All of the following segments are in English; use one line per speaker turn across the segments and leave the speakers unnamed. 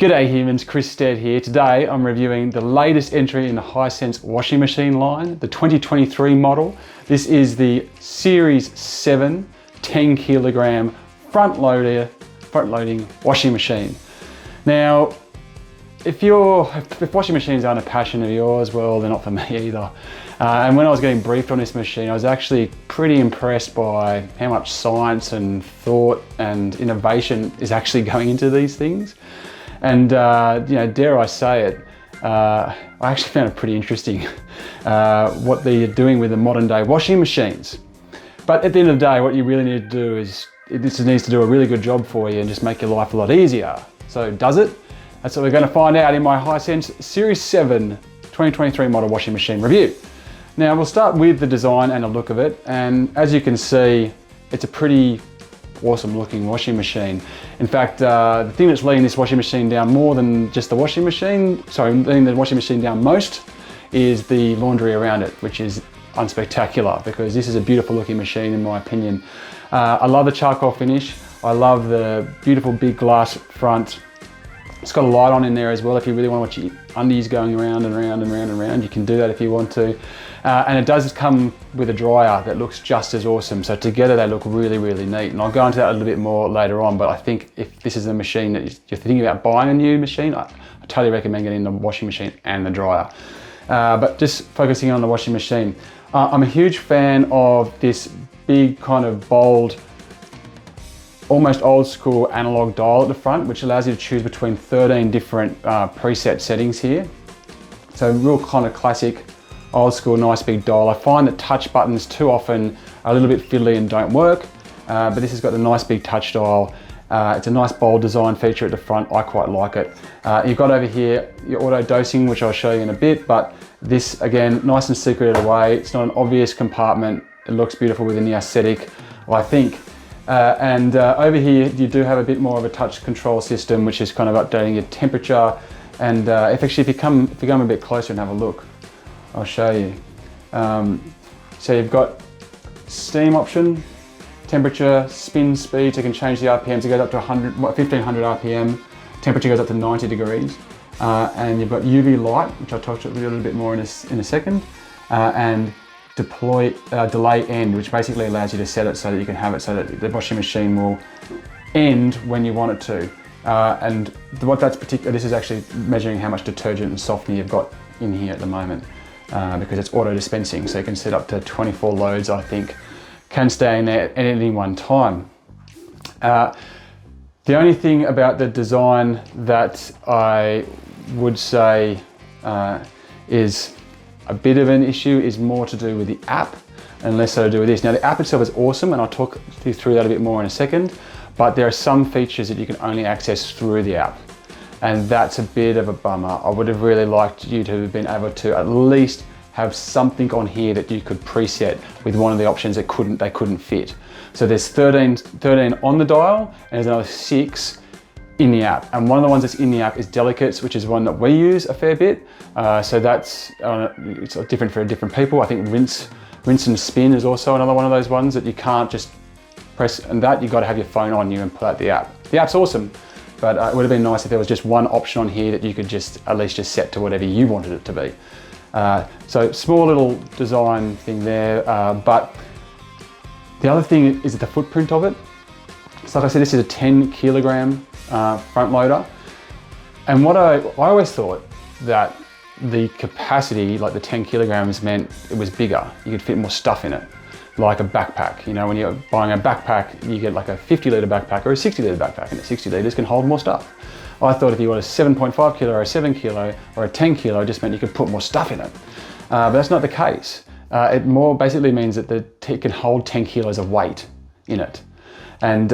G'day humans, Chris Stead here. Today I'm reviewing the latest entry in the Hisense washing machine line, the 2023 model. This is the Series 7 10 kilogram front loading washing machine. Now, if washing machines aren't a passion of yours, well, they're not for me either. And when I was getting briefed on this machine, I was actually pretty impressed by how much science and thought and innovation is actually going into these things. And dare I say it, I actually found it pretty interesting what they're doing with the modern day washing machines. But at the end of the day, what you really need to do is, this needs to do a really good job for you and just make your life a lot easier. So does it? That's what we're going to find out in my Hisense Series 7 2023 model washing machine review. Now we'll start with the design and a look of it, and as you can see, it's a pretty awesome looking washing machine. In fact, the thing that's letting this washing machine down more than just the washing machine, letting the washing machine down most, is the laundry around it, which is unspectacular because this is a beautiful looking machine in my opinion. I love the charcoal finish. I love the beautiful big glass front. It's got a light on in there as well if you really want to watch your undies going around and around and around and around. You can do that if you want to. And it does come with a dryer that looks just as awesome. So together they look really, really neat. And I'll go into that a little bit more later on, but I think if this is a machine that you're thinking about buying a new machine, I totally recommend getting the washing machine and the dryer. But just focusing on the washing machine. I'm a huge fan of this big kind of bold, almost old school analog dial at the front, which allows you to choose between 13 different preset settings here. So real kind of classic, old school, nice big dial. I find that touch buttons too often are a little bit fiddly and don't work, but this has got the nice big touch dial. It's a nice bold design feature at the front. I quite like it. You've got over here your auto dosing, which I'll show you in a bit, but this again, nice and secreted away. It's not an obvious compartment. It looks beautiful within the aesthetic, I think. Over here you do have a bit more of a touch control system, which is kind of updating your temperature. And if you come a bit closer and have a look, I'll show you. So you've got steam option, temperature, spin speed, so you can change the RPMs. It goes up to 1500 RPM, temperature goes up to 90 degrees. And you've got UV light, which I'll talk to you a little bit more in a second. And delay end, which basically allows you to set it so that you can have it so that the washing machine will end when you want it to. And what that's this is actually measuring how much detergent and softener you've got in here at the moment, because it's auto dispensing, so you can set up to 24 loads, I think, can stay in there at any one time. The only thing about the design that I would say is a bit of an issue is more to do with the app and less so to do with this. Now the app itself is awesome and I'll talk you through that a bit more in a second, but there are some features that you can only access through the app, and that's a bit of a bummer. I would have really liked you to have been able to at least have something on here that you could preset with one of the options that they couldn't fit. So there's 13 on the dial and there's another 6 in the app, and one of the ones that's in the app is Delicates, which is one that we use a fair bit. So that's it's different for different people. I think rinse and spin is also another one of those ones that you can't just press, and that you've got to have your phone on you and pull out the app. The app's awesome, but it would have been nice if there was just one option on here that you could at least set to whatever you wanted it to be. So small little design thing there, but the other thing is the footprint of it. So like I said, this is a 10 kilogram front loader, and what I always thought that the capacity, like the 10 kilograms, meant it was bigger. You could fit more stuff in it, like a backpack. You know, when you're buying a backpack, you get like a 50 litre backpack or a 60 litre backpack, and the 60 litres can hold more stuff. I thought if you got a 7.5 kilo or a 7 kilo or a 10 kilo, it just meant you could put more stuff in it. But that's not the case. It more basically means that it can hold 10 kilos of weight in it. And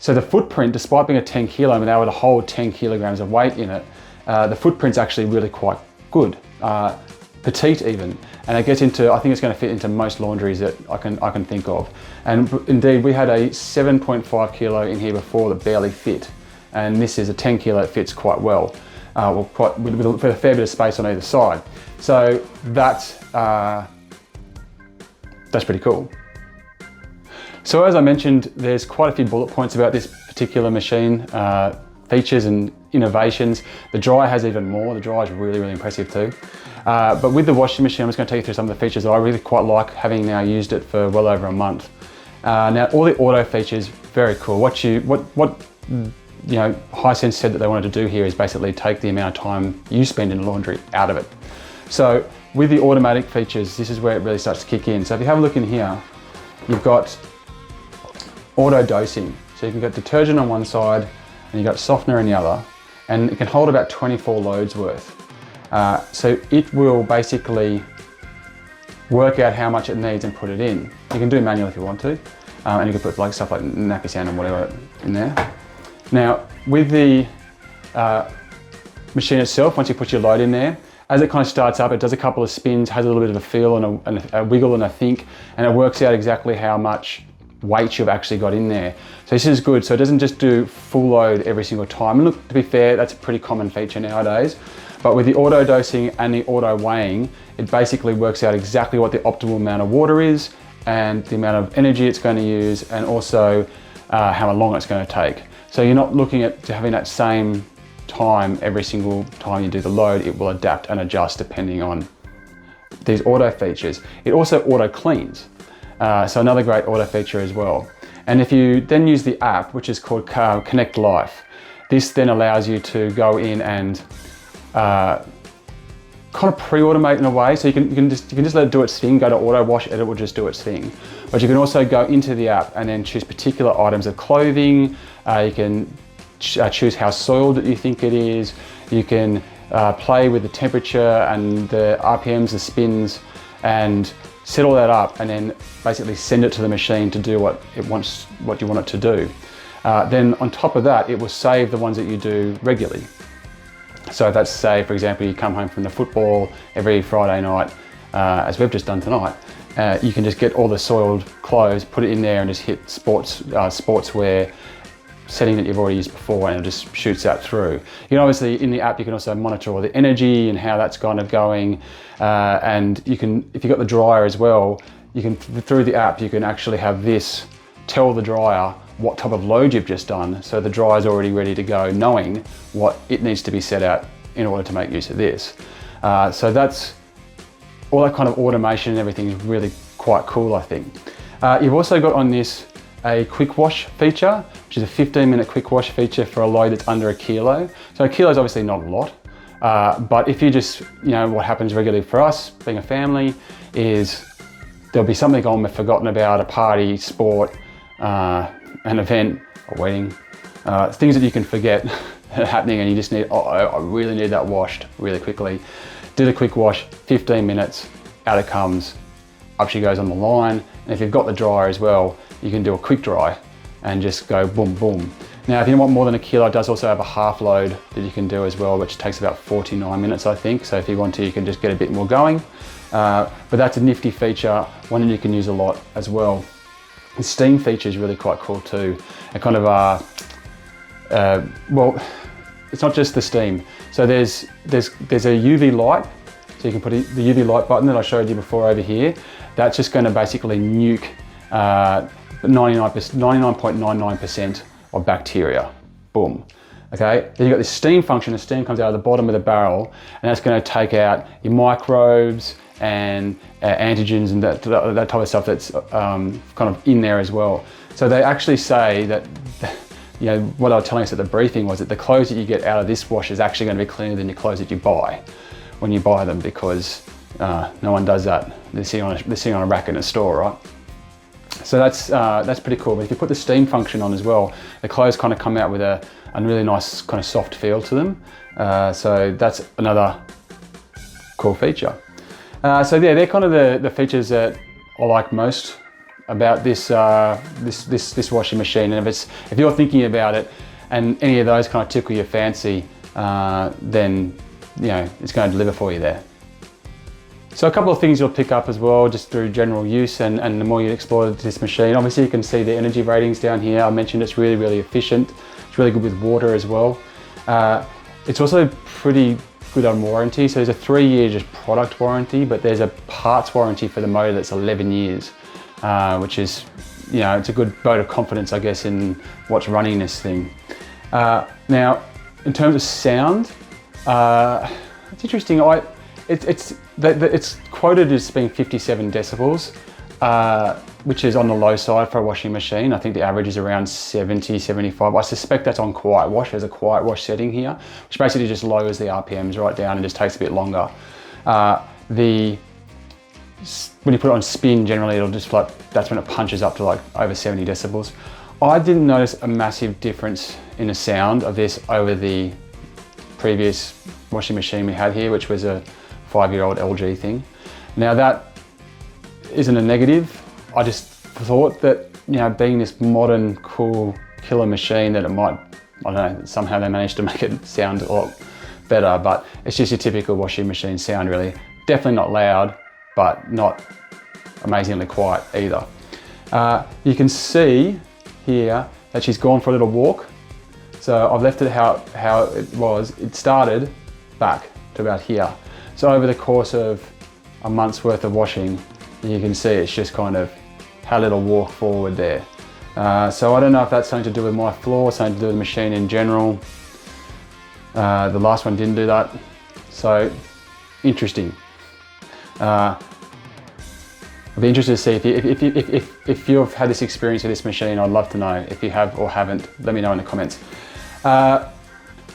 so the footprint, despite being a 10 kilo and able to hold 10 kilograms of weight in it, the footprint's actually really quite good, petite even. And it gets into, I think it's going to fit into most laundries that I can think of. And indeed, we had a 7.5 kilo in here before that barely fit. And this is a 10 kilo that fits quite well, with a fair bit of space on either side. So that's pretty cool. So as I mentioned, there's quite a few bullet points about this particular machine. features and innovations. The dryer has even more. The dryer is really, really impressive too. But with the washing machine, I'm just going to take you through some of the features that I really quite like, having now used it for well over a month. Now, all the auto features, very cool. What Hisense said that they wanted to do here is basically take the amount of time you spend in the laundry out of it. So with the automatic features, this is where it really starts to kick in. So if you have a look in here, you've got auto dosing. So you can get detergent on one side and you've got softener in the other, and it can hold about 24 loads worth. So it will basically work out how much it needs and put it in. You can do manual if you want to, and you can put like stuff like nappy sand and whatever in there. Now with the machine itself, once you put your load in there, as it kind of starts up, it does a couple of spins, has a little bit of a feel and a wiggle and a think, and it works out exactly how much weight you've actually got in there. So this is good. So it doesn't just do full load every single time. And look, to be fair, that's a pretty common feature nowadays. But with the auto dosing and the auto weighing, it basically works out exactly what the optimal amount of water is and the amount of energy it's going to use, and also how long it's going to take. So you're not looking at having that same time every single time you do the load. It will adapt and adjust depending on these auto features. It also auto cleans. So another great auto feature as well. And if you then use the app, which is called Connect Life, this then allows you to go in and kind of pre-automate in a way. So you can just let it do its thing, go to auto wash, and it will just do its thing. But you can also go into the app and then choose particular items of clothing. You can choose how soiled you think it is. You can play with the temperature and the RPMs, the spins, and set all that up, and then basically send it to the machine to do what you want it to do. Then on top of that, it will save the ones that you do regularly. So if that's, say, for example, you come home from the football every Friday night, as we've just done tonight, you can just get all the soiled clothes, put it in there, and just hit sportswear setting that you've already used before, and it just shoots that through. You can obviously, in the app, you can also monitor all the energy and how that's kind of going. And you can, if you've got the dryer as well, you can, through the app, you can actually have this tell the dryer what type of load you've just done. So the dryer's already ready to go, knowing what it needs to be set out in order to make use of this. So that's all that kind of automation and everything is really quite cool, I think. You've also got on this a quick wash feature, which is a 15-minute quick wash feature for a load that's under 1 kilo. So 1 kilo is obviously not a lot, but if you just, what happens regularly for us, being a family, is there'll be something on we've forgotten about, a party, sport, an event, a wedding, things that you can forget happening, and you just need, I really need that washed really quickly. Did a quick wash, 15 minutes, out it comes, up she goes on the line. And if you've got the dryer as well, you can do a quick dry and just go boom, boom. Now, if you want more than 1 kilo, it does also have a half load that you can do as well, which takes about 49 minutes, I think. So if you want to, you can just get a bit more going. But that's a nifty feature, one that you can use a lot as well. The steam feature is really quite cool too. It kind of, well, it's not just the steam. So there's a UV light. So you can put the UV light button that I showed you before over here. That's just going to basically nuke 99.99% of bacteria. Boom. Okay. Then you've got this steam function. The steam comes out of the bottom of the barrel, and that's going to take out your microbes and antigens and that type of stuff that's kind of in there as well. So they actually say that, what they were telling us at the briefing was that the clothes that you get out of this wash is actually going to be cleaner than your clothes that you buy when you buy them, because no one does that. They're sitting on a rack in a store, right? So that's pretty cool. But if you put the steam function on as well, the clothes kind of come out with a really nice kind of soft feel to them. So that's another cool feature. So yeah, they're kind of the features that I like most about this washing machine. And if you're thinking about it and any of those kind of tickle your fancy, then it's going to deliver for you there. So a couple of things you'll pick up as well, just through general use and the more you explore this machine. Obviously you can see the energy ratings down here. I mentioned it's really, really efficient. It's really good with water as well. It's also pretty good on warranty. So there's a 3-year just product warranty, but there's a parts warranty for the motor that's 11 years, which is, it's a good vote of confidence, I guess, in what's running this thing. Now, in terms of sound, it's interesting. It's quoted as being 57 decibels, which is on the low side for a washing machine. I think the average is around 70, 75. I suspect that's on quiet wash. There's a quiet wash setting here, which basically just lowers the RPMs right down and just takes a bit longer. When you put it on spin, generally it'll just that's when it punches up to like over 70 decibels. I didn't notice a massive difference in the sound of this over the previous washing machine we had here, which was a 5-year-old LG thing. Now that isn't a negative. I just thought that, you know, being this modern, cool, killer machine, that it might, I don't know, somehow they managed to make it sound a lot better, but it's just your typical washing machine sound really. Definitely not loud, but not amazingly quiet either. You can see here that she's gone for a little walk. So I've left it how it was. It started back to about here. So over the course of a month's worth of washing, you can see it's just kind of had a little walk forward there. So I don't know if that's something to do with my floor, something to do with the machine in general. The last one didn't do that. So interesting. I'd be interested to see if you've had this experience with this machine. I'd love to know. If you have or haven't, let me know in the comments.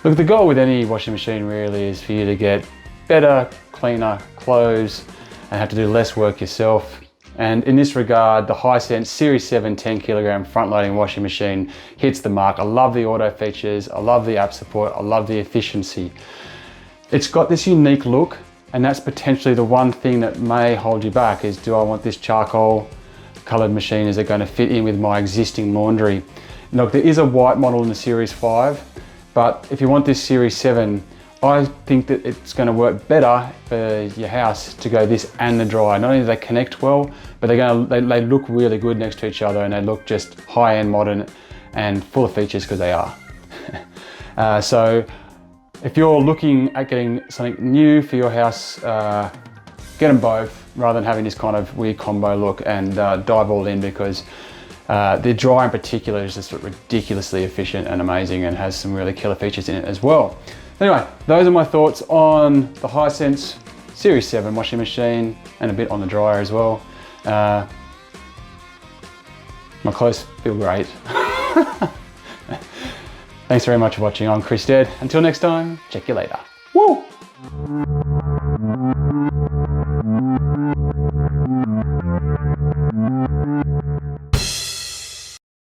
Look, the goal with any washing machine really is for you to get better, cleaner clothes and have to do less work yourself. And in this regard, the Hisense Series 7 10 kilogram front loading washing machine hits the mark. I love the auto features, I love the app support, I love the efficiency. It's got this unique look, and that's potentially the one thing that may hold you back is, do I want this charcoal colored machine? Is it going to fit in with my existing laundry? Look, there is a white model in the Series 5, but if you want this Series 7, I think that it's going to work better for your house to go this and the dryer. Not only do they connect well, but they look really good next to each other, and they look just high-end, modern, and full of features, because they are. So if you're looking at getting something new for your house, get them both rather than having this kind of weird combo look, and dive all in, because the dryer in particular is just ridiculously efficient and amazing, and has some really killer features in it as well. Anyway, those are my thoughts on the Hisense Series 7 washing machine, and a bit on the dryer as well. My clothes feel great. Thanks very much for watching. I'm Chris Dead. Until next time, check you later. Woo!